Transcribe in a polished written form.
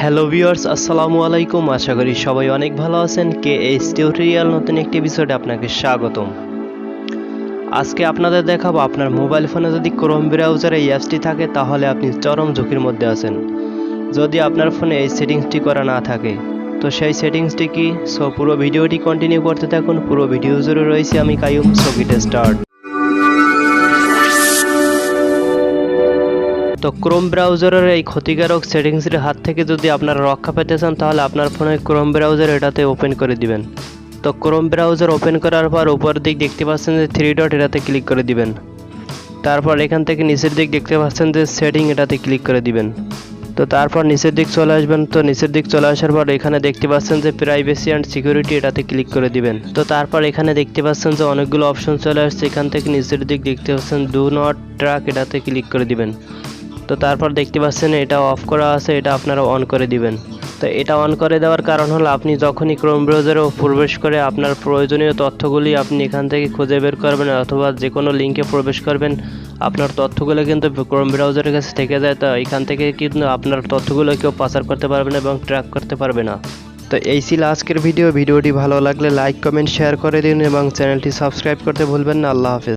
Hello viewers, আসসালামু আলাইকুম। আশা করি সবাই অনেক ভালো আছেন। KH টিউটোরিয়াল নতুন একটি এপিসোডে আপনাকে স্বাগতম। আজকে আপনাদের দেখাবো আপনার মোবাইল ফোনে যদি ক্রোম ব্রাউজারে এই অ্যাপসটি থাকে তাহলে আপনি চরম ঝুঁকির মধ্যে আছেন যদি আপনার ফোনে এই সেটিংসটি করা না থাকে। তো সেই সেটিংসটি কি? সো পুরো ভিডিওটি কন্টিনিউ করতে থাকুন। পুরো ভিডিও জুড়ে রয়েছে আমি কাইয়ুম। So get start. তো ক্রোম ব্রাউজারের এই ক্ষতিকারক সেটিংসের হাত থেকে যদি আপনারা রক্ষা পেতে চান তাহলে আপনার ফোনে ক্রোম ব্রাউজার এটাতে ওপেন করে দিবেন। তো ক্রোম ব্রাউজার ওপেন করার পর উপর দিক দেখতে পাচ্ছেন যে 3 ডট, এটাতে ক্লিক করে দিবেন। তারপর এখান থেকে নিচের দিক দেখতে পাচ্ছেন যে সেটিং, এটাতে ক্লিক করে দিবেন। তো তারপর নিচের দিক চলে আসবেন। তো নিচের দিক চলে আসার পর এখানে দেখতে পাচ্ছেন যে প্রাইভেসি অ্যান্ড সিকিউরিটি, এটাতে ক্লিক করে দিবেন। তো তারপর এখানে দেখতে পাচ্ছেন যে অনেকগুলো অপশন চলে আসছে। এখান থেকে নিচের দিক দেখতে পাচ্ছেন ডু নট ট্র্যাক, এটাতে ক্লিক করে দিবেন। তো তারপর দেখতে পাচ্ছেন এটা অফ করা আছে, এটা আপনারা অন করে দিবেন। তো এটা অন করে দেওয়ার কারণ হলো আপনি যখনই ক্রোম ব্রাউজারে প্রবেশ করে আপনার প্রয়োজনীয় তথ্যগুলি আপনি এখান থেকে খুঁজে বের করবেন অথবা যে কোনো লিঙ্কে প্রবেশ করবেন, আপনার তথ্যগুলো কিন্তু ক্রোম ব্রাউজারের কাছে থেকে যায়। তো এখান থেকে কিন্তু আপনার তথ্যগুলো কেউ পাচার করতে পারবে না এবং ট্র্যাক করতে পারবে না। তো এই ছিল আজকের ভিডিওটি ভালো লাগলে লাইক কমেন্ট শেয়ার করে দিন এবং চ্যানেলটি সাবস্ক্রাইব করতে ভুলবেন না। আল্লাহ হাফেজ।